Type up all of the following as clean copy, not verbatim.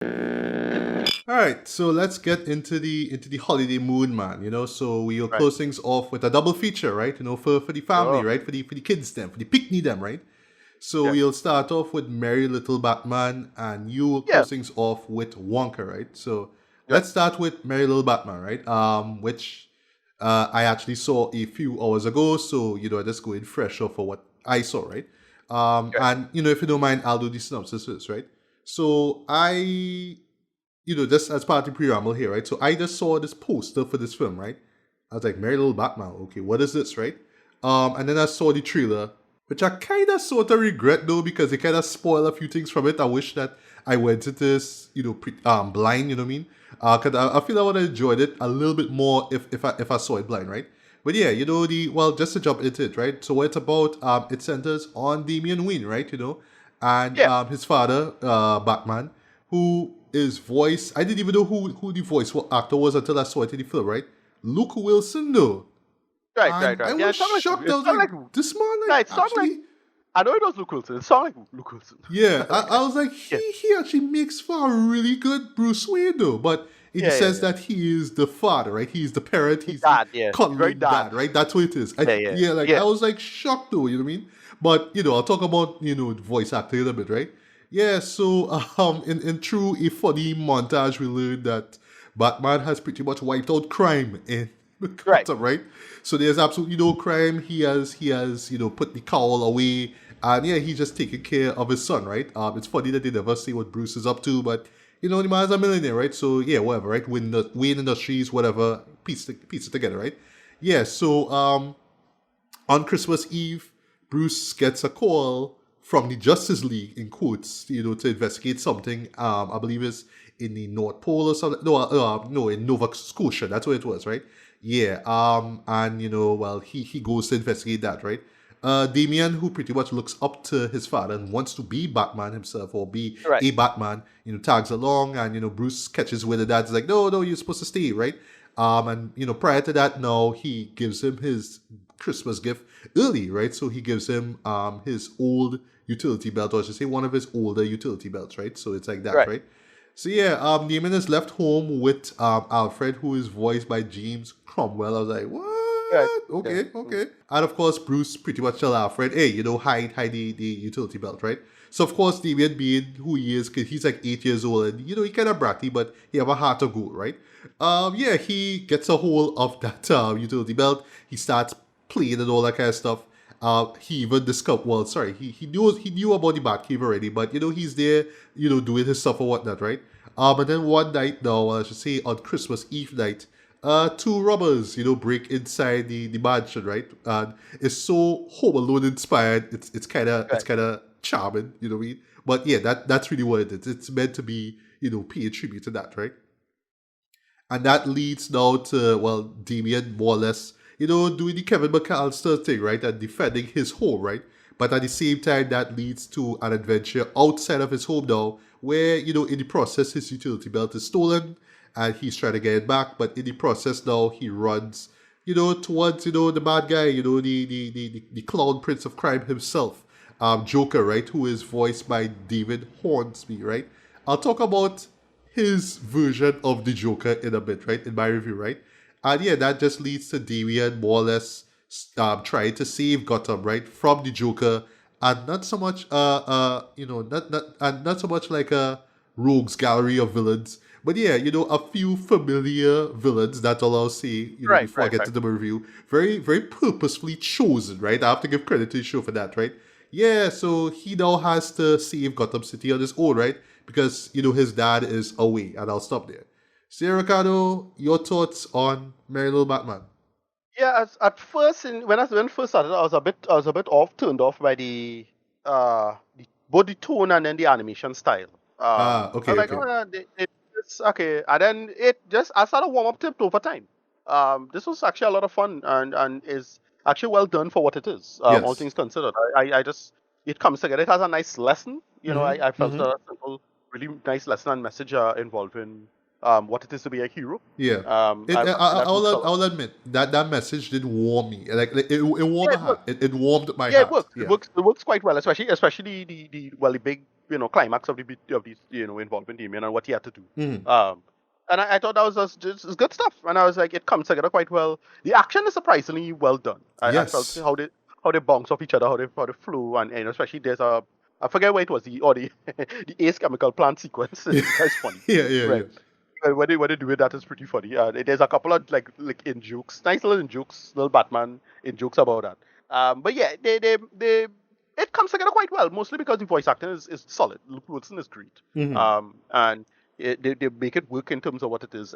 All right, so let's get into the holiday mood, man. So we'll Right. close things off with a double feature, right? For the family, Sure. right? For the kids, them, for the picnic, them, right? So Yes. we'll start off with Merry Little Batman, and you will Yeah. close things off with Wonka, right? So Right. let's start with Merry Little Batman, right? Which I actually saw a few hours ago, so just going fresh off for what I saw, right? Right. And if you don't mind, I'll do the synopsis first, right? So just as part of the preamble here, right? So I just saw this poster for this film, right? I was like, Merry Little Batman, okay, what is this, right? And then I saw the trailer, which I kind of sort of regret though, because it kind of spoiled a few things from it. I wish that I went into this, blind, you know what I mean? Because I feel I would have enjoyed it a little bit more if I saw it blind, right? But yeah, just to jump into it, right? So what it's about, it centers on Damian Wayne, right? And Yeah. his father, Batman, who is voice. I didn't even know who the voice actor was until I saw it in the film, right? Luke Wilson, though. Right. Right. And I Right. Yeah. was It sounded like. shocked. I It was sounded like, like. this man, Yeah. like, It sounded like. actually. I know it was Luke Wilson. It sounded like Luke Wilson. Yeah, I was like, Yeah. he actually makes for a really good Bruce Wayne, though. But in the Yeah. Yeah. sense Yeah. that he is the father, right? He's the parent. He's He's the dad. Yeah. He's very cuddling dad. dad, right? That's what it is. Yeah. Yeah. Yeah, like, I Yeah. was like shocked, though, you know what I mean? But, I'll talk about, voice acting a little bit, right? Yeah, so in true a funny montage, we learned that Batman has pretty much wiped out crime in Right. Gotham, right? So there's absolutely no crime. He has put the cowl away, and yeah, he's just taking care of his son, right? It's funny that they never say what Bruce is up to, but the man's a millionaire, right? So yeah, whatever, right? Wayne Industries, whatever, piece it together, right? Yeah. So on Christmas Eve, Bruce gets a call from the Justice League, in quotes, to investigate something. I believe it's in the North Pole or something. No, in Nova Scotia. That's where it was, right? Yeah. And well, he goes to investigate that, right? Damian, who pretty much looks up to his father and wants to be Batman himself or be Right. a Batman, tags along, and Bruce catches with the dad. He's like, no, you're supposed to stay, right? And prior to that, no, he gives him his Christmas gift early, right? So he gives him his old utility belt, or I should say one of his older utility belts, right? So it's like that, Right. right? So yeah, Neiman is left home with Alfred, who is voiced by James Cromwell. I was like, Right. what? Yeah. Okay. And of course, Bruce pretty much tell Alfred, hey, hide the utility belt, right? So of course, Damian being who he is, cause he's like 8 years old, and he kind of bratty, but he have a heart of gold, right? Yeah, he gets a hold of that utility belt. He starts playing and all that kind of stuff. He even discovered. Well, sorry, he knew about the Batcave already, but he's there, doing his stuff or whatnot, right? And then one night, now I should say on Christmas Eve night, two robbers, break inside the mansion, right? And it's so Home Alone inspired. It's kind of Right. charming, you know what I mean? But yeah, that's really what it is. It's meant to be, pay a tribute to that, right? And that leads now to, well, Damien more or less, doing the Kevin McAllister thing, right? And defending his home, right? But at the same time, that leads to an adventure outside of his home now, where, in the process, his utility belt is stolen and he's trying to get it back. But in the process now, he runs, towards, the bad guy, the clown prince of crime himself, Joker, right? Who is voiced by David Hornsby, right? I'll talk about his version of the Joker in a bit, right? In my review, right? And yeah, that just leads to Damian more or less trying to save Gotham, right, from the Joker, and not so much, not so much like a rogues gallery of villains, but yeah, a few familiar villains that I'll say, Right. before I Right. get Right. to the review, very, very purposefully chosen, right? I have to give credit to the show for that, right? Yeah, so he now has to save Gotham City on his own, right? Because, his dad is away, and I'll stop there. So, yeah, Ricardo, your thoughts on Merry Little Batman? Yeah. At first, when it first started, I was a bit turned off by both the tone and then the animation style. I Okay, was like, okay. oh, yeah, it's okay, and then I started warm up to it over time. This was actually a lot of fun and is actually well done for what it is. All Yes. things considered, I just it comes together. It has a nice lesson. I felt Mm-hmm. a simple, really nice lesson and message involving what it is to be a hero. Yeah. I find that works a lot. I'll admit that message did warm me. It warmed Yeah, my it heart. works. It warmed my Yeah, it heart. works. It Yeah. works. It works quite well, especially the big climax of the involvement Damien and what he had to do. Mhm. And I thought that was just good stuff. And I was like, it comes together quite well. The action is surprisingly well done. I felt Yes. how they bounce off each other, how they flew, and especially there's I forget what it was, the the Ace chemical plant sequence. That's funny, Yeah, yeah, yeah. right? When they do it, that is pretty funny. There's a couple of like in jokes, nice little in jokes, little Batman in jokes about that. But yeah, they it comes together quite well, mostly because the voice acting is solid. Luke Wilson is great. Mhm. And they make it work in terms of what it is.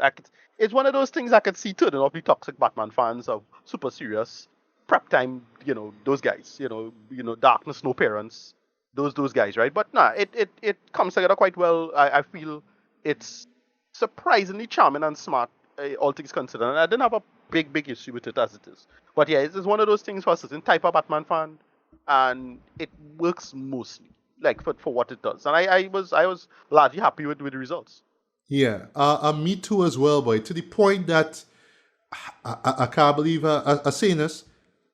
It's one of those things I could see turning off the toxic Batman fans of super serious prep time. Those guys. Darkness, no parents. Those guys, right? But nah, it comes together quite well. I feel it's surprisingly charming and smart, all things considered. And I didn't have a big issue with it as it is. But yeah, it's one of those things for a certain type of Batman fan, and it works mostly like for what it does. And I was largely happy with the results. Yeah. Me too as well, boy. To the point that I can't believe I saying this.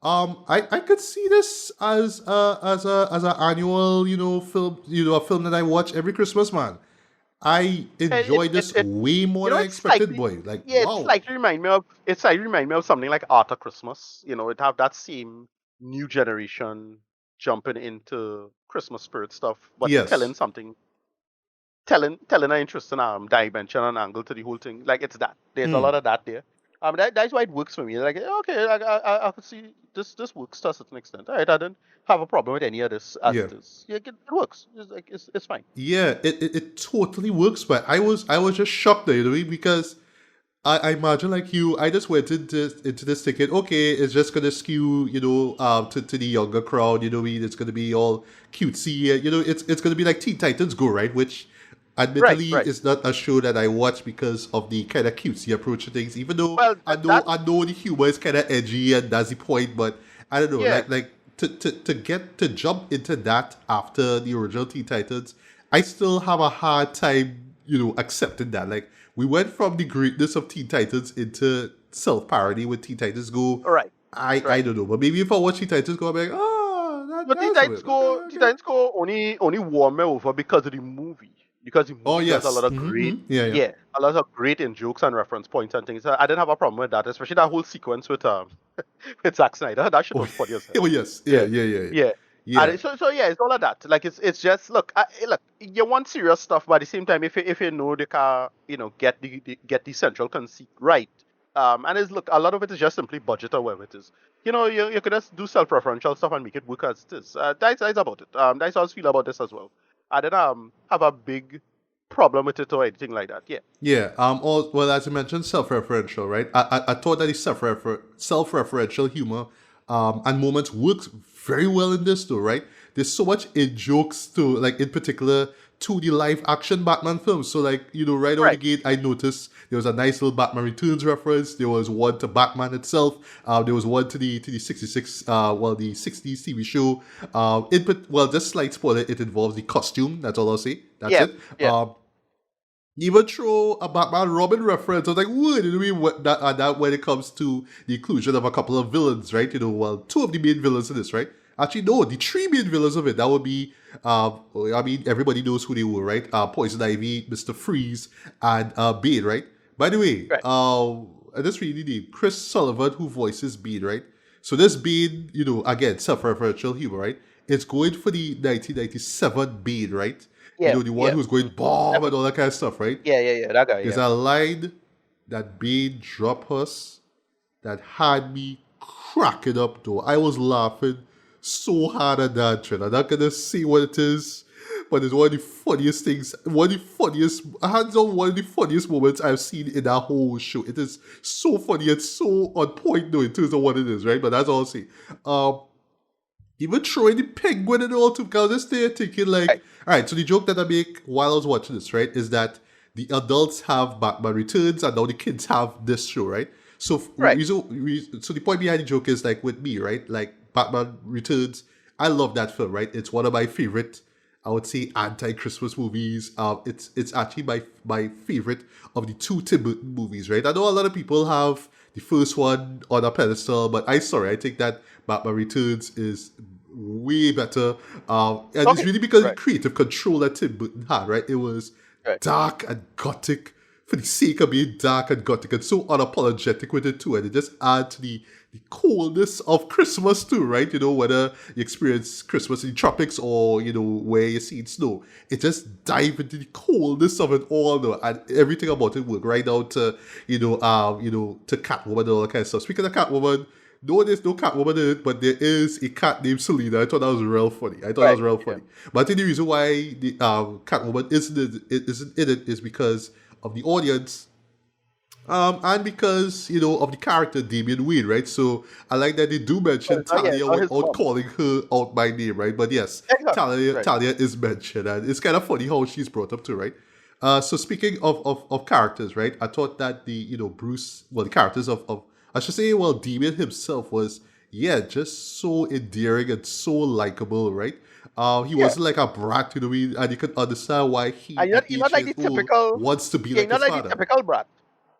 I could see this as an annual film, a film that I watch every Christmas, man. I It enjoy this it way more than I it's expected, slightly, boy. Like, yeah, wow. it slightly remind me of something like Arthur Christmas. It have that same new generation jumping into Christmas spirit stuff, but Yes. telling an interesting dimension and angle to the whole thing. Like it's that. There's a Hmm. lot of that there. That's why it works for me. Like, okay, I could see this works to a certain extent. All right, I didn't have a problem with any of this as Yeah. it is. Yeah, it works. It's fine. Yeah, it totally works, but I was just shocked there, because I imagine like you, I just went into this thinking, okay, it's just gonna skew, to the younger crowd, it's gonna be all cutesy, it's gonna be like Teen Titans Go, right? Which Right, admittedly right. is not a show that I watch because of the kind of cutesy approach to things, even though Well, I know that's I know the humor is kind of edgy and that's the point, but I don't know, yeah. like to get to jump into that after the original Teen Titans, I still have a hard time, accepting that. Like we went from the greatness of Teen Titans into self parody with Teen Titans Go. Right, I right. don't know, but maybe if I watch Teen Titans Go, I'm like, oh, But that's weird. Okay, Teen okay. Titans Go only won me over because of the movie. Because the Oh movie does a yes, lot of great, yeah, yeah. yeah, a lot of great in jokes and reference points and things. I didn't have a problem with that, especially that whole sequence with with Zack Snyder. That shit Oh, was funny as hell. oh yes, yeah, Yeah, yeah, yeah, yeah. yeah. So yeah, it's all of that. Like it's just look, you want serious stuff, but at the same time, if you know they can get the central conceit right, and it's look a lot of it is just simply budget or whatever it is. You could just do self-referential stuff and make it work as it is. That's about it. That's how I feel about this as well. I didn't have a big problem with it or anything like that. Yeah. Yeah. Well, as you mentioned, self-referential, right? I thought that the self-referential humor, and moments works very well in this, though, right? There's so much in jokes to, like, in particular, to the live action Batman films. So, like, right out the Right. gate, I noticed there was a nice little Batman Returns reference. There was one to Batman itself. There was one to the 66, the 60s TV show. Just slight spoiler, it involves the costume. That's all I'll say. That's Yeah. it. Yeah. Even throw a Batman Robin reference. I was like, what? That when it comes to the inclusion of a couple of villains, right? Two of the main villains in this, right? Actually, no, the three main villains of it. That would be, everybody knows who they were, right? Poison Ivy, Mr. Freeze, and Bane, right? By the way, Right. I just read the name. Chris Sullivan, who voices Bane, right? So this Bane, again, self-referential humor, right? It's going for the 1997 Bane, right? Yeah. The one Yeah. who's going bomb and Definitely. all that kind of stuff, right? Yeah. Yeah. Yeah. That guy. There's Yeah. a line that Bane dropped us that had me cracking up, though. I was laughing so hard at that trend. I'm not gonna say what it is, but it's one of the funniest things, hands on one of the funniest moments I've seen in that whole show. It is so funny and so on point, though, in terms of what it is, right? But that's all I'll say. Even throwing the penguin and all too, because I was just there thinking like, Right. all right, so the joke that I make while I was watching this, right, is that the adults have Batman Returns and now the kids have this show, right? So Right. so the point behind the joke is like with me, right? Like Batman Returns, I love that film, right? It's one of my favorite, I would say, anti-Christmas movies. It's actually my favorite of the two Tim Burton movies, right? I know a lot of people have the first one on a pedestal, but I think that Batman Returns is way better. And it's Okay, really because of the right, creative control that Tim Burton had, right? It was right. dark and gothic for the sake of being dark and gothic and so unapologetic with it too. And it just adds to the coldness of Christmas too, right? You know, whether you experience Christmas in the tropics or, you know, where you see it snow. It just dive into the coldness of it all though. And everything about it work right down to, to Catwoman and all that kind of stuff. Speaking of Catwoman, no, there's no Catwoman in it, but there is a cat named Selena. I thought that was real funny. Right, yeah. But I think the reason why the Catwoman isn't in it is because of the audience, and because of the character Damian Wayne, right? So I like that they do mention Yeah, it's Talia not his without fault. calling her out by name, right? But yes, Exactly. Talia Right. Talia is mentioned, and it's kind of funny how she's brought up too, right? So speaking of characters, right? I thought that the characters of I should say, well, Damian himself was, yeah, just so endearing and so likable, right? He Yeah. wasn't like a brat, and you could understand why he, And at you're each not like years the old, typical. wants to be Yeah, you're like not his like the father. typical brat.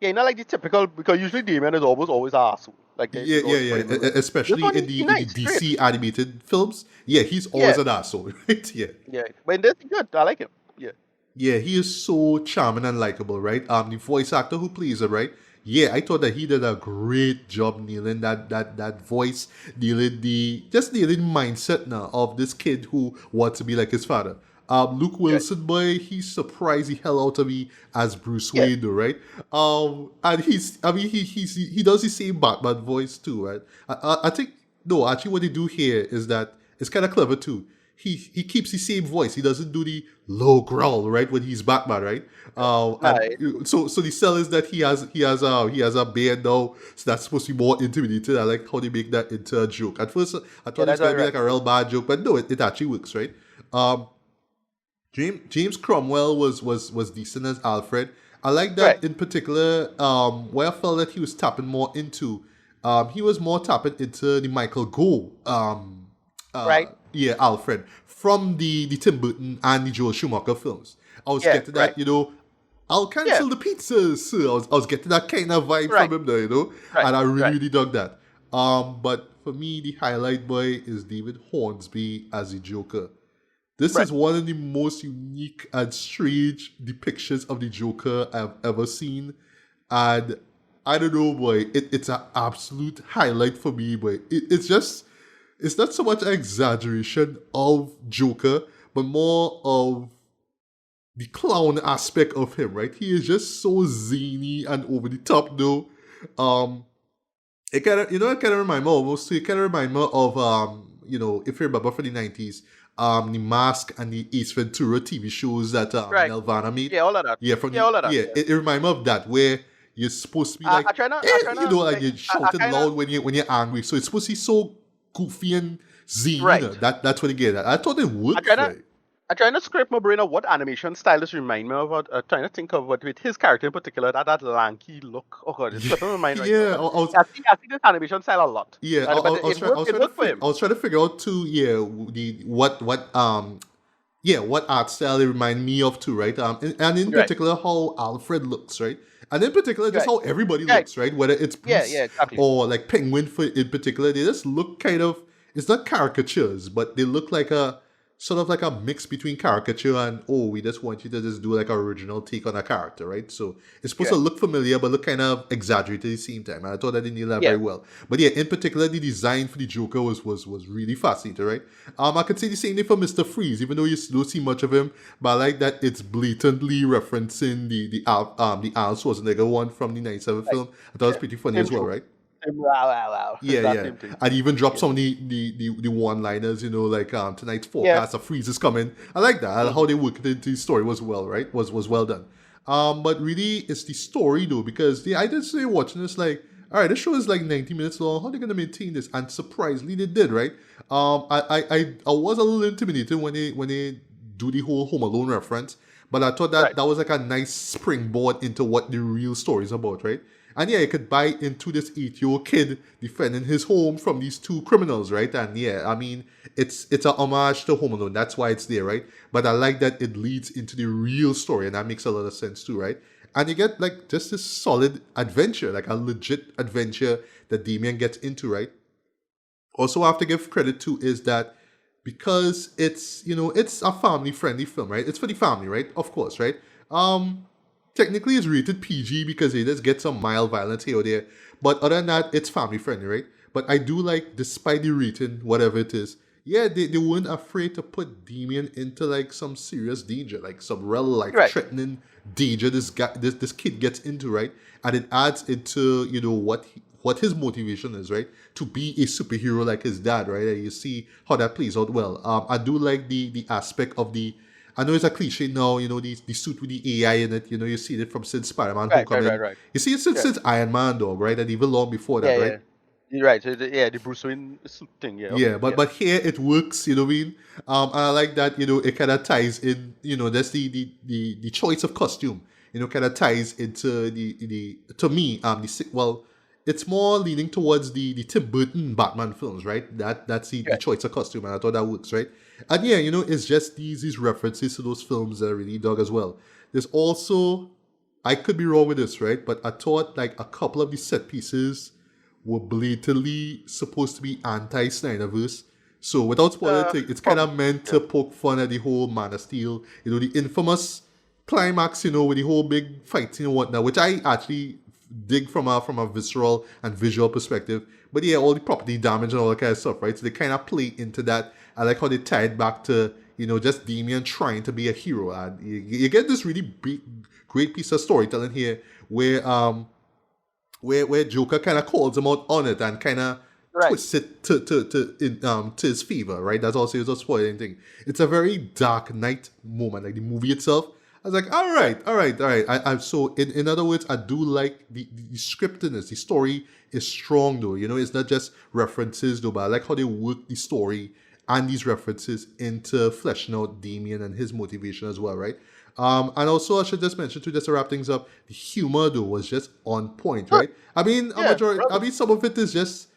Yeah, you're not like the typical, because usually Damien is always an asshole. Like Yeah, he's yeah, always yeah. framing him. This Especially one, in he the nice, straight. DC animated films, yeah, he's Yeah, always an asshole, right? Yeah, yeah. But in this, he's good. I like him. Yeah, yeah, he is so charming and likable, right? The voice actor who plays him, right? Yeah, I thought that he did a great job nailing that voice, nailing mindset now of this kid who wants to be like his father. Luke yeah, Wilson, boy, he's surprised the hell out of me as Bruce yeah. Wayne, though, right? And he does the same Batman voice too, right? I think no, actually, what they do here is that it's kind of clever too. He keeps the same voice. He doesn't do the low growl, right, when he's Batman, right? Nah, So the sell is that he has a beard now, so that's supposed to be more intimidating. I like how they make that into a joke. At first, I yeah, thought it was that's gonna all be right. like a real bad joke, but no, it actually works, right? Um, James Cromwell was decent as Alfred. I like Right, that in particular. Where I felt that he was tapping more into, he was more tapping into the Michael Gough, right. Alfred from the Tim Burton and the Joel Schumacher films. I was Yeah, getting right. that, I'll Yeah, cancel the pizza, sir. I was getting that kind of vibe right, from him there, right, and I really, right, really dug that. But for me, the highlight boy is David Hornsby as the Joker. This right. is one of the most unique and strange depictions of the Joker I've ever seen. And I don't know, boy, it's an absolute highlight for me, boy. It's not so much an exaggeration of Joker, but more of the clown aspect of him, right? He is just so zany and over the top, though. Um, it kind of remind me almost. It kind of remind me of if you remember from the 90s, the Mask and the Ace Ventura TV shows that Right. Nelvana made. Yeah, all of that. Yeah, Yeah, all of that. yeah, Yeah. it remind me of that where you're supposed to be I like, try not. I try not. and Like. you're I shouting kind of. loud when you're angry. So it's supposed to be so goofy and zany. Right. That's what you get at. I thought it I worked try for not. it. I try to scrape my brain of what animation style this remind me of. Trying to think of what with his character in particular, that lanky look. Oh god, it's slipping my mind right now. Yeah, But I see this animation style a lot. yeah, But I was it trying. I worked. was It trying to worked for figure. him. I was trying to figure out too. Yeah, what art style it remind me of too, right? And in Right. particular how Alfred looks, right? And in particular just Right. how everybody Right. looks, right? Whether it's Yeah. Bruce Yeah. Exactly. or like Penguin for in particular, they just look kind of, it's not caricatures, but they look like a sort of like a mix between caricature and, oh, we just want you to just do like an original take on a character, right? So it's supposed Yeah. to look familiar but look kind of exaggerated at the same time. And I thought that they nailed that Yeah. very well. But yeah, in particular, the design for the Joker was really fascinating, right? I could say the same thing for Mr. Freeze, even though you don't see much of him, but I like that it's blatantly referencing the Al Schwarzenegger one from the 97 Right. film. I thought it was Yeah. pretty funny Same as well, trope. right? Wow. Wow. Wow. Yeah, That yeah. same thing. And even drop Yeah. some of the one-liners, like tonight's Yeah. forecast, a freeze is coming. I like that. Mhm. How they worked it into the story was well, right? Was well done. But really it's the story though, because I did say watching this like, all right, this show is like 90 minutes long. How are they gonna maintain this? And surprisingly they did, right? I was a little intimidated when they do the whole Home Alone reference, but I thought that Right. that was like a nice springboard into what the real story is about, right? And yeah, you could buy into this 8-year-old kid defending his home from these two criminals, right? And yeah, I mean, it's a homage to Home Alone. That's why it's there, right? But I like that it leads into the real story, and that makes a lot of sense too, right? And you get like just this solid adventure, like a legit adventure that Damien gets into, right? Also, I have to give credit to is that because it's a family friendly film, right? It's for the family, right? Of course, right? Um, Technically it's rated PG because it does get some mild violence here or there, but other than that, it's family friendly, right? But I do like, despite the rating, whatever it is, yeah, they weren't afraid to put Damien into like some serious danger, like some real life Right. threatening danger this kid gets into, right? And it adds into what his motivation is, right? To be a superhero like his dad, right? And you see how that plays out well. I do like the aspect of the. I know it's a cliche now, the suit with the AI in it. You see it from since Spider-Man Right. Right. Right. Homecoming. Right. You see it since, Yeah. since Iron Man, dog, right? And even long before Yeah. that, right? Yeah. You're right. So yeah, the Bruce Wayne suit thing. Yeah. Okay. Yeah, but Yeah. but here it works, you know what I mean? And I like that, it kind of ties in, that's the choice of costume, kind of ties into the to me, well, it's more leaning towards the Tim Burton Batman films, right? That's the Right. choice of costume, and I thought that works, right? And yeah, it's just these references to those films that I really dug as well. There's also, I could be wrong with this, right? But I thought like a couple of the set pieces were blatantly supposed to be anti-Snyderverse. So without spoiling it, it's kind Probably. of meant Yeah. to poke fun at the whole Man of Steel, the infamous climax, with the whole big fighting and whatnot, which I actually dig from a visceral and visual perspective. But yeah, all the property damage and all that kind of stuff, right? So they kind of play into that. I like how they tie it back to, just Damian trying to be a hero. And you get this really big, great piece of storytelling here where Joker kind of calls him out on it and kind of Right. twists it to his favor, right? That's also a spoiling thing. It's a very Dark Knight moment, like the movie itself. I was like, all Right. right, all right, all right. So in other words, I do like the scriptedness. The story is strong though. It's not just references though, but I like how they work the story and these references into fleshing out Damien and his motivation as well, right? And also, I should just mention too, just to wrap things up, the humor though was just on point, Good. right? I mean, Yeah. Brother. some of it is just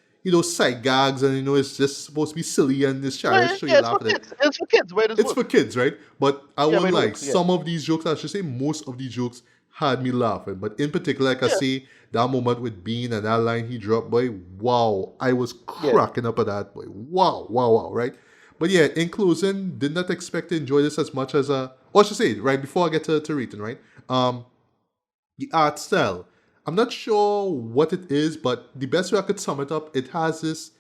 side gags, and it's just supposed to be silly and it's No, childish, so you yeah, it's for laugh at it. kids. It's for kids. Where does It's for work? kids, right? But I Yeah, won't where it lie, works. Yeah. some of these jokes, I should say most of these jokes had me laughing. But in particular, like I Yeah. say, that moment with Bean and that line he dropped, boy, wow, I was Yeah. cracking up at that, boy. Wow, wow, wow, right? But yeah, in closing, did not expect to enjoy this as much as or I should say, right, before I get to rating, right? Um, the art style. I'm not sure what it is, but the best way I could sum it up, it has this.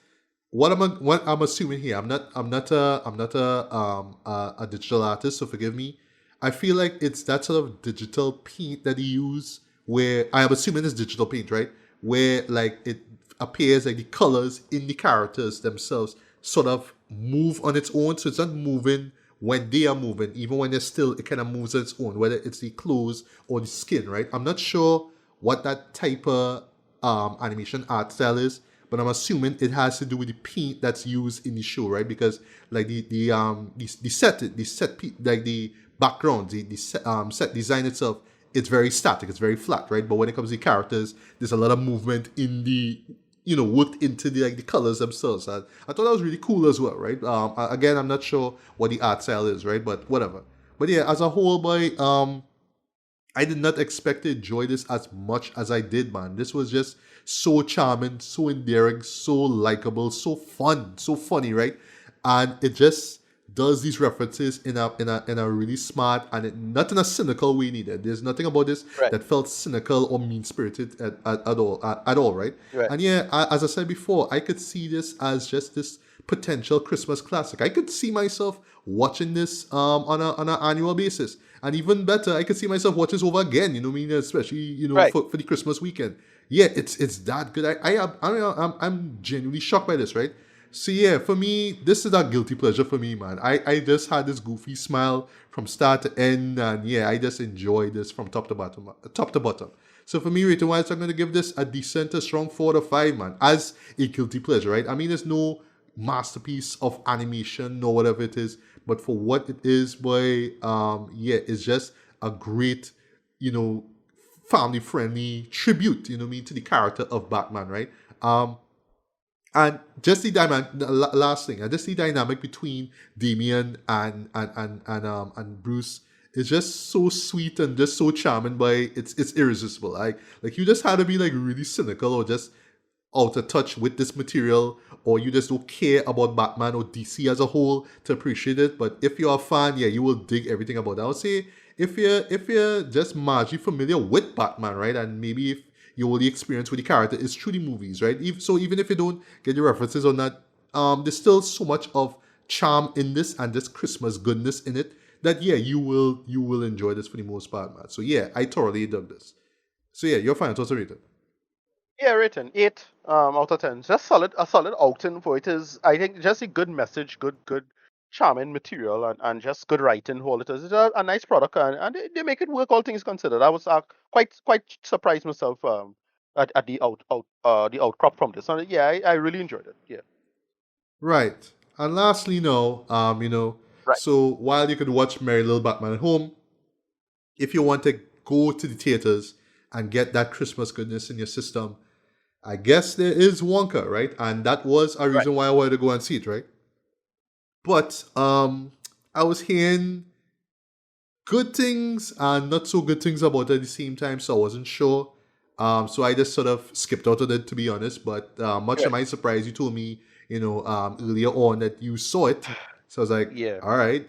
What I'm assuming here. I'm not a digital artist, so forgive me. I feel like it's that sort of digital paint that he use, where I am assuming it's digital paint, right? Where like it appears like the colors in the characters themselves sort of move on its own, so it's not moving when they are moving, even when they're still, it kind of moves on its own, whether it's the clothes or the skin, right? I'm not sure what that type of animation art style is, but I'm assuming it has to do with the paint that's used in the show, right? Because like like the background, set design itself, it's very static, it's very flat, right? But when it comes to the characters, there's a lot of movement in the worked into the colors themselves. I thought that was really cool as well, right? Again, I'm not sure what the art style is, right? But whatever. But yeah, as a whole, boy, I did not expect to enjoy this as much as I did, man. This was just so charming, so endearing, so likable, so fun, so funny, right? And it just does these references in a really smart and not in a cynical way neither. There's nothing about this Right. that felt cynical or mean spirited at all, right? Right. And yeah, as I said before, I could see this as just this potential Christmas classic. I could see myself watching this on an annual basis. And even better, I could see myself watching this over again, what I mean, especially, Right. for the Christmas weekend. Yeah, it's that good. I'm genuinely shocked by this, right? So yeah, for me, this is a guilty pleasure for me, man. I just had this goofy smile from start to end, and yeah, I just enjoyed this from top to bottom, top to bottom. So for me, rating wise, I'm gonna give this a decent, a strong 4 to 5, man, as a guilty pleasure, right? I mean, there's no masterpiece of animation nor whatever it is, but for what it is, boy, yeah, it's just a great, you know, family friendly tribute, what I mean, to the character of Batman, right? And just the dynamic, the last thing, and just the dynamic between Damian and Bruce is just so sweet and just so charming. By it's irresistible. Like you just had to be like really cynical or just out of touch with this material, or you just don't care about Batman or DC as a whole to appreciate it. But if you're a fan, yeah, you will dig everything about it. I would say if you're just marginally familiar with Batman, right, and maybe if your only experience with the character is through the movies, right? So even if you don't get the references on that, there's still so much of charm in this and this Christmas goodness in it that yeah, you will enjoy this for the most part, man. So yeah, I thoroughly dug this. So yeah, your final thoughts are rated. Yeah, written 8 out of 10. Just a solid outing for it is. I think just a good message, good charming material, and just good writing. All it is. It's a nice product, and they make it work. All things considered, I was quite surprised myself at the outcrop from this. And yeah, I really enjoyed it. Yeah, Right. And lastly, no, right, so while you could watch Merry Little Batman at home, if you want to go to the theaters and get that Christmas goodness in your system, I guess there is Wonka, right? And that was a right. reason why I wanted to go and see it, right? But I was hearing good things and not so good things about it at the same time, so I wasn't sure. So I just sort of skipped out of it, to be honest. But much to Right. my surprise, you told me, earlier on that you saw it. So I was like, Yeah. all right,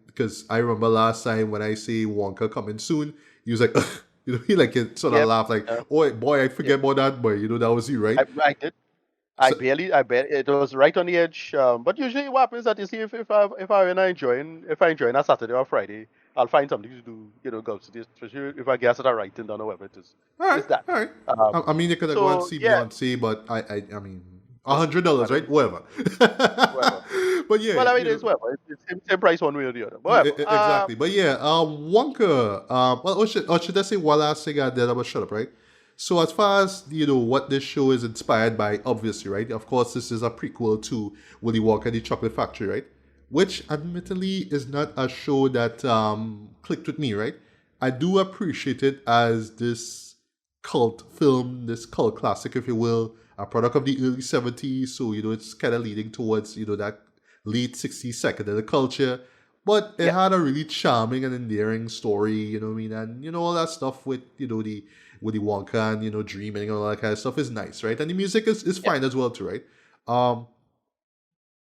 because I remember last time when I say Wonka coming soon, he was like, he like it sort of Yep. laughed like, Yeah. oh boy, I Yeah. forget about that, boy. That was you, right? I did. So, I bet it was right on the edge. But usually what happens is that you see if I enjoying a Saturday or Friday, I'll find something to do, go to this, especially if I guess that I writing down or whatever it is. all right, It's that. all right. I Um, mean, you could have gone and so see yeah, Beyonce, but I mean, well, $100, right? whatever, Whatever. whatever. But yeah, Well, I mean, it's whatever. It's same price one way or the other. Whatever. exactly. But yeah, Wonka. Well, or should I say one last thing I did about shut up, right? So as far as what this show is inspired by, obviously, right? Of course, this is a prequel to Willy Wonka and the Chocolate Factory, right? Which, admittedly, is not a show that clicked with me, right? I do appreciate it as this cult film, this cult classic, if you will, a product of the early 70s. So, it's kind of leading towards, that late 60s psychedelic culture. But it Yeah, had a really charming and endearing story, you know what I mean? And, all that stuff with, the Willy Wonka and, dreaming and all that kind of stuff is nice, right? And the music is yeah, fine as well, too, right? Um,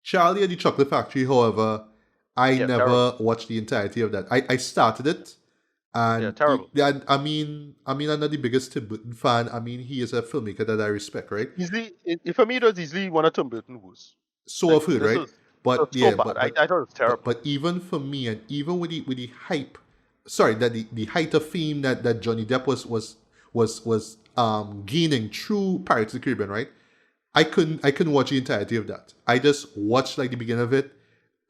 Charlie and the Chocolate Factory, however, I yeah. Terrible. never watched the entirety of that. I started it, Yeah, and terrible. I'm not the biggest Tim Burton fan. I mean, he is a filmmaker that I respect, right? For me, it was easily one of Tim Burton who's So like I've heard, this right? was But so yeah, bad. but but I thought it was but terrible. but even for me, and even with the hype, sorry, that the height of fame that Johnny Depp was gaining through Pirates of the Caribbean, right? I couldn't watch the entirety of that. I just watched like the beginning of it,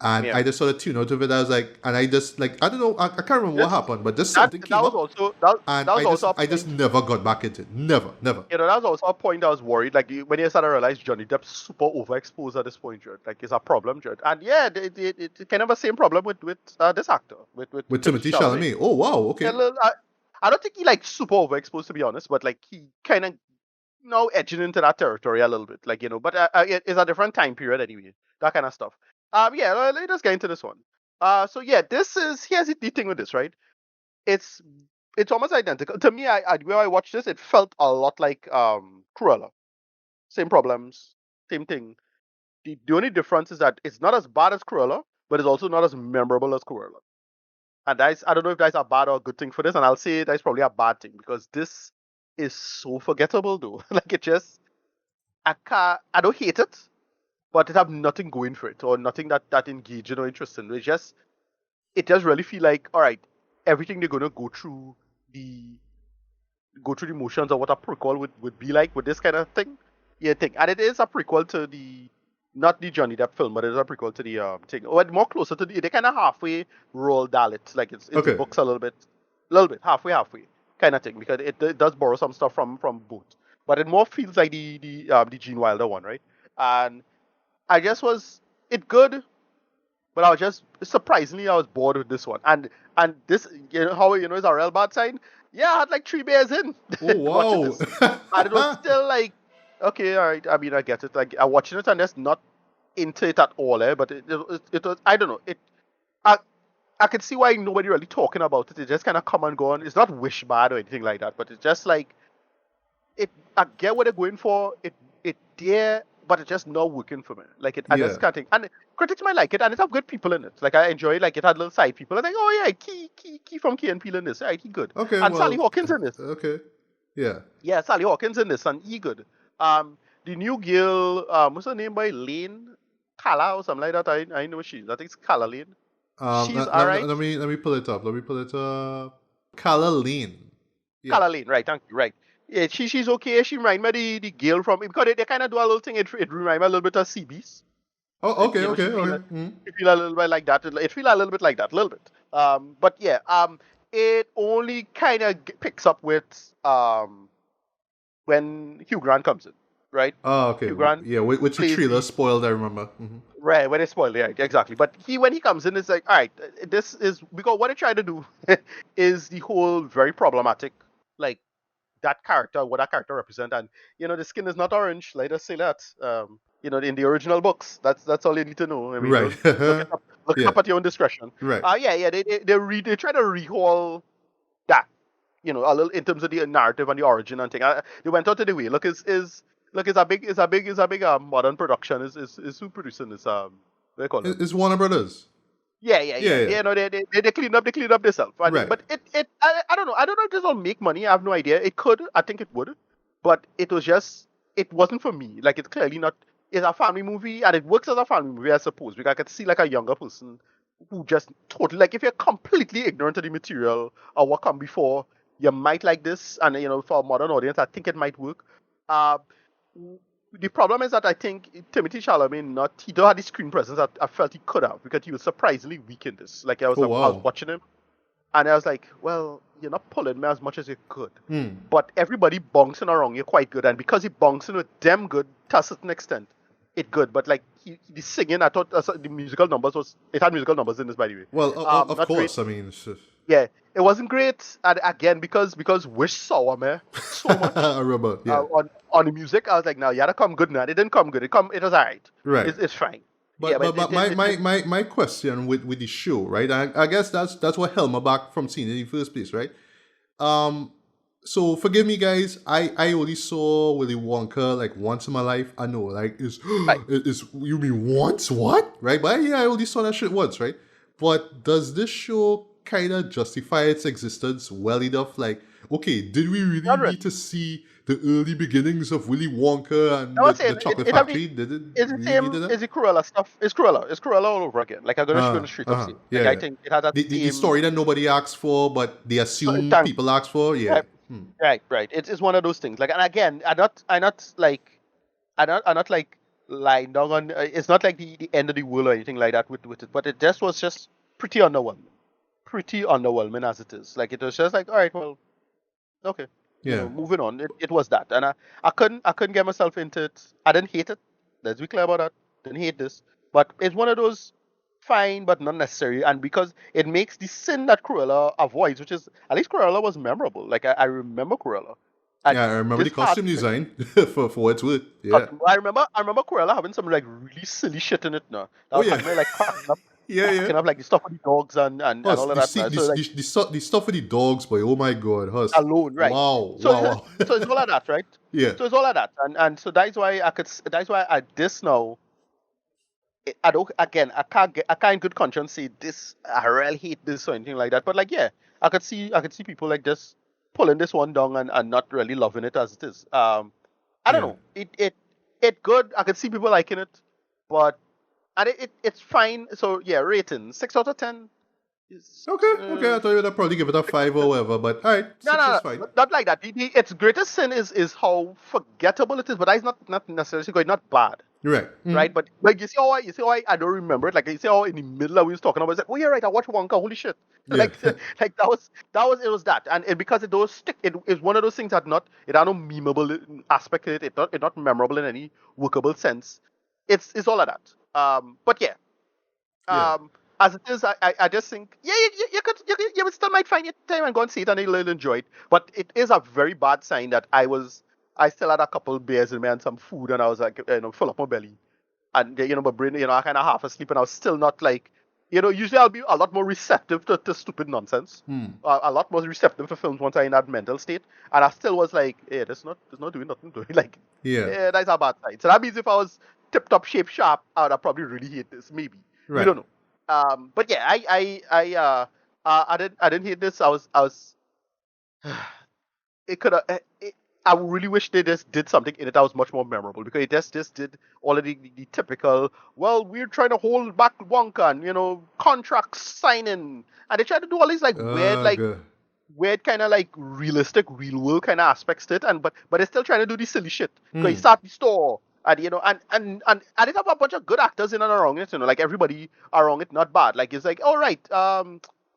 and Yeah. I just sort of tuned out of it. I was like, and I just like I don't know, I can't remember what This happened, but just that something that came was up, also that and that was I also just a I just point. never got back into it. Never, never. That was also a point I was worried. Like when you started to realize Johnny Depp's super overexposed at this point, Jared. Like it's a problem, Jared. And yeah, it's kind of the same problem with this actor with With Timothée Timothy Chalamet. Chalamet. Oh wow, Yeah, okay, I don't think he like super overexposed to be honest, but like he kind of edging into that territory a little bit, like But it's a different time period anyway. That kind of stuff. Yeah. Let's just get into this one. So yeah, this is here's the thing with this, right? It's it's almost identical to me. Where I watched this, it felt a lot like Cruella. Same problems, same thing. The only difference is that it's not as bad as Cruella, but it's also not as memorable as Cruella. And that's I don't know if that's a bad or a good thing for this, and I'll say that's probably a bad thing because this is so forgettable though. Like it just I don't hate it, but it have nothing going for it or nothing that engaging or interesting. It does really feel like all right, everything they're gonna the go through the motions of what a prequel would be like with this kind of thing. Yeah, thing. And it is a prequel to the not the Johnny Depp film, but it is a prequel to the thing. Or more closer to the they kind of halfway roll Dalit. Like it's the okay. books a little bit, halfway kind of thing. Because it does borrow some stuff from both. But it more feels like the Gene Wilder one, right? And I just was it good, but I was just surprisingly I was bored with this one. And this how is a real bad sign. Yeah, I had like 3 beers in Oh watching wow. this, and it was still like okay, all right. I mean, I get it. Like I'm watching it and just not into it at all, but it was I don't know it. I I could see why nobody really talking about it. It just kind of come and go on. It's not wish bad or anything like that, but it's just like it. I get what they're going for. It it there, but it's just not working for me. Like I Yeah. just can't think. And critics might like it, and it have good people in it. Like I enjoy it. Like it had little side people. I think, oh yeah, Key from Key and Peele in this. Right, he good. Okay. And Sally Well. Hawkins in this. Okay. Yeah. Yeah, Sally Hawkins in this, and he good. The new girl, what's her name by Lane Kala or something like that. I know she. I think it's Kala Lane. She's alright. Let me pull it up. Let me pull it up. Kala Lane. Yeah. Kala Lane, right? Thank you. Right. Yeah, she's okay. She remind me of the girl from because they kind of do a little thing. It remind me a little bit of CBs. Oh, okay, You know, okay, she okay. Mm. feel a little bit like that. It feel a little bit like that, a little bit. But yeah, it only kind of picks up with when Hugh Grant comes in, right? Oh, okay. Hugh Grant Yeah, which the plays trailer spoiled, I remember. Hmm. right when it's spoiled, yeah, exactly. But when he comes in, it's like, all right, this is because what they try to do is the whole very problematic, like that character, what that character represent, and the skin is not orange. Let us say that. In the original books, that's all you need to know. I mean, Right. look it Yeah, up at your own discretion. right. Yeah. They try to rehaul that, a little in terms of the narrative and the origin and thing. They went out of the way. Look, it's a big modern production. Is who producing this? What do you call it? It's Warner Brothers. Yeah. Yeah, yeah. They clean up themselves. Right. But I don't know. I don't know if this will make money. I have no idea. It could. I think it would. But it wasn't for me. Like it's clearly not. It's a family movie and it works as a family movie, I suppose. Because I could see like a younger person who just totally like if you're completely ignorant of the material or what come before, you might like this. And for a modern audience, I think it might work. Uh, the problem is that I think Timothy Chalamet he don't have the screen presence that I felt he could have because he was surprisingly weak in this. Like I Oh, was wow. watching him and I was like, well, you're not pulling me as much as you could. Hmm. But everybody bouncing around you quite good, and because he bouncing with them good to a certain extent, it good. But like the singing, I thought the musical numbers it had musical numbers in this by the way. Well, of Not great. course. I mean, Yeah, it wasn't great. And again, because Wish saw me so much I remember. Yeah. on the music, I was like, no, you gotta come good now. It didn't come good. It was alright. Right. It's fine. Yeah, But my question with the show, right? I guess that's what held me back from seeing it in the first place, right? So forgive me, guys. I only saw Willy Wonka like once in my life. I know, like right. is you mean once? What? Right? But yeah, I only saw that shit once, right? But does this show kind of justify its existence well enough? Like, okay, did we really Not really. need to see the early beginnings of Willy Wonka and I would the say chocolate it have factory? Did it it's the really need same. that? It's the Cruella stuff. It's Cruella. It's Cruella all over again. Like I'm gonna straight up say. Yeah, Like I yeah. think it has that The same. story that nobody asked for, but they assume Thank people asked for. Yeah. right, right. It's one of those things. Like and again, I'm not like lying down on. It's not like the end of the world or anything like that with it. But it just was just pretty underwhelming. Pretty underwhelming as it is. Like it was just like all right, well, okay. Yeah. Moving on. It was that, and I couldn't get myself into it. I didn't hate it. Let's be clear about that. Didn't hate this, but it's one of those fine but not necessary, and because it makes the sin that Cruella avoids, which is at least Cruella was memorable. Like I remember Cruella, and Yeah, I remember the this part. costume design for what it's worth. Yeah. I remember Cruella having some like really silly shit in it now. That Oh was yeah. having me like cracking up, Yeah, yeah. like the stuff with the dogs and Hus, all of that. Now. So like the stuff with the dogs, boy. Oh my god, Hus. alone, right? Wow, So wow, wow. so it's all of that, right? Yeah. So it's all of that, and so that's why I this now. I don't again. I can't in good conscience say this. I really hate this or anything like that. But like, yeah, I could see people like this pulling this one down and not really loving it as it is. I don't Yeah. know. It good. I could see people liking it, but and it's fine. So yeah, rating 6 out of 10. Is, Okay, okay. I thought you'd probably give it a 5 or whatever, but alright, no, 6 is no, fine. no, not like that. Its greatest sin is how forgettable it is, but that's not necessarily good. Not bad. You're right. Right? But like you see how I don't remember it. Like you see how in the middle of we was talking about, it's like, oh yeah, right, I watched Wonka. Holy shit! Yeah. Like that, and because it does stick. It is one of those things that not it had no memeable aspect to it. It's not memorable in any workable sense. It's all of that. But yeah. Yeah. As it is, I just think yeah, you would still might find your time and go and see it and you'll enjoy it. But it is a very bad sign that I still had a couple beers in me and some food and I was like full up my belly and my brain I kind of half asleep and I was still not like usually I'll be a lot more receptive to stupid nonsense, a lot more receptive to films once I'm in that mental state, and I still was like, hey, this not doing nothing to it. Like Yeah. Yeah, that's a bad side. So that means if I was tip top shape sharp, I would have probably really hate this. Maybe we Right. don't know. But yeah, I didn't hate this. I was it could have. I really wish they just did something in it that was much more memorable because it just did all of the typical. Well, we're trying to hold back Wonka and contract signing, and they try to do all these like Good. weird kind of like realistic real world kind of aspects to it, and but they're still trying to do the silly shit because he Hmm. start the store. And and it have a bunch of good actors in and around it, like everybody around it, not bad. Like it's like, all right,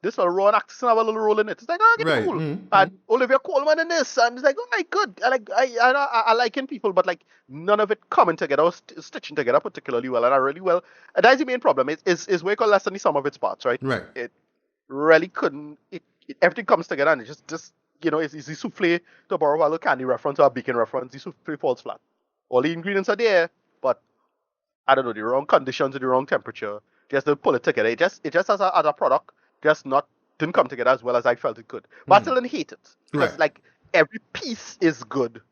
this will Rowan Atkinson have a little role in it. It's like, oh, okay, Right. cool. And Olivia Colman in this, and it's like, all right, good. I liking people, but like none of it coming together or stitching together particularly well, and I really well. And that's the main problem. Is way called less than the sum of its parts, right? Right. It really couldn't. Everything comes together, and it just it's the souffle to borrow a little candy reference or a bacon reference. The souffle falls flat. All the ingredients are there, but I don't know, the wrong conditions or the wrong temperature. Just to pull it together. It just as a product, just not didn't come together as well as I felt it could. But I still didn't hate it. Because Right. like every piece is good.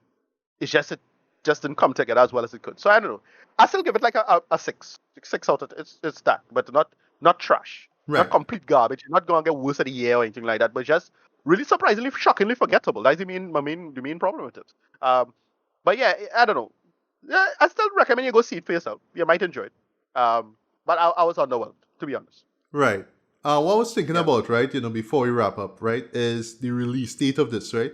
It just didn't come together as well as it could. So I don't know. I still give it like a six. Six out of it's that, but not trash. Not Right. complete garbage. Not gonna get worse of the year or anything like that, but just really surprisingly, shockingly forgettable. That's the main problem with it. But yeah, I don't know. Yeah, I still recommend you go see it for yourself. You might enjoy it. But I was underwhelmed, to be honest. Right. What I was thinking Yeah. about, right, before we wrap up, right, is the release date of this, right?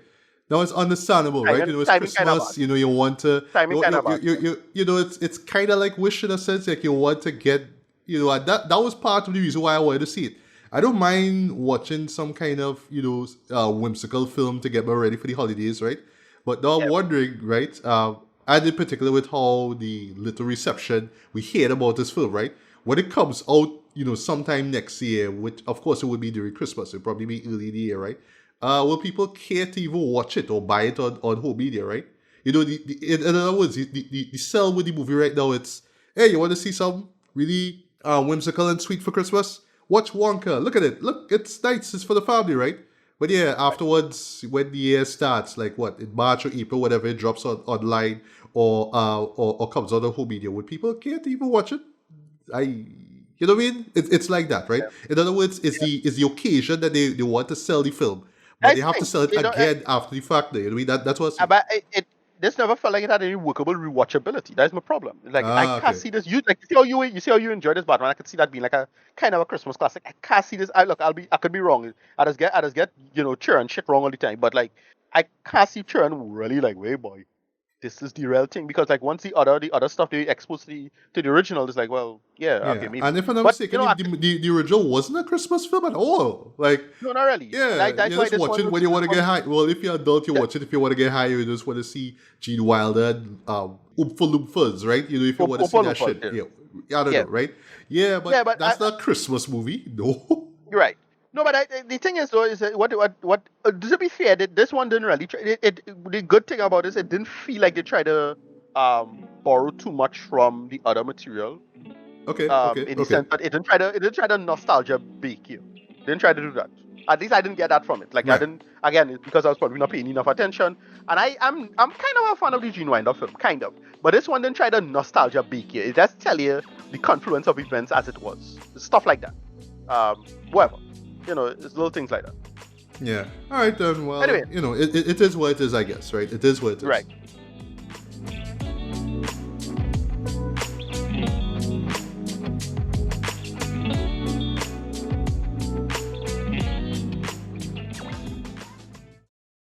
Now it's understandable, right? It's Timing kind of Christmas. bad. You want to, Timing kind of bad. it's kind of like wish in a sense, like you want to get, and that was part of the reason why I wanted to see it. I don't mind watching some kind of, whimsical film to get me ready for the holidays, right? But now I'm Yeah. wondering, right? And in particular with how the little reception we hear about this film, right? When it comes out, sometime next year, which of course it would be during Christmas, it'll probably be early in the year, right? Will people care to even watch it or buy it on home media, right? In other words, the sell with the movie right now, it's, hey, you want to see some really whimsical and sweet for Christmas? Watch Wonka. Look at it. Look, it's nice. It's for the family, right? But yeah, afterwards, when the year starts, like what, in March or April, whatever, it drops online or comes out on home media, would people care to even watch it? You know what I mean? It's like that, right? Yeah. In other words, it's the occasion that they want to sell the film, but I they have to think sell it again after the fact. You know what I mean? That's what I'm saying. but it this never felt like it had any workable rewatchability. That's my problem. Like I can't Okay. see this. You see how you enjoy this Batman. I could see that being like a kind of a Christmas classic. I can't see this. I could be wrong. I just get churn shit wrong all the time. But like I can't see churn really like way boy. This is the real thing because like once the other stuff they expose to the original, it's like, well, yeah, okay, Yeah, maybe. and if I'm not But mistaken, the original wasn't a Christmas film at all. Like, no, not really. yeah, That's you why just this watch one it when you want to get high. Well, if you're adult, you that, watch it. If you want to get high, you just want to see Gene Wilder and Oompa Loompas, right? If you want to see that shit. yeah. Yeah, I don't Yeah. know, right? Yeah, but Yeah, but that's not a Christmas movie. No. you're right. No, but the thing is though is that what to be fair, this one didn't really try. The good thing about this, it didn't feel like they tried to borrow too much from the other material. In the Okay. sense that it didn't try to nostalgia bake you. Didn't try to do that. At least I didn't get that from it. Like I Right. didn't again, it's because I was probably not paying enough attention. And I'm kind of a fan of the Gene Wilder film, kind of. But this one didn't try to nostalgia bake you. It just tell you the confluence of events as it was. Stuff like that. Whatever. It's little things like that. Yeah. All right then. Well, Anyway. it is what it is, I guess, right? It is what it is. Right.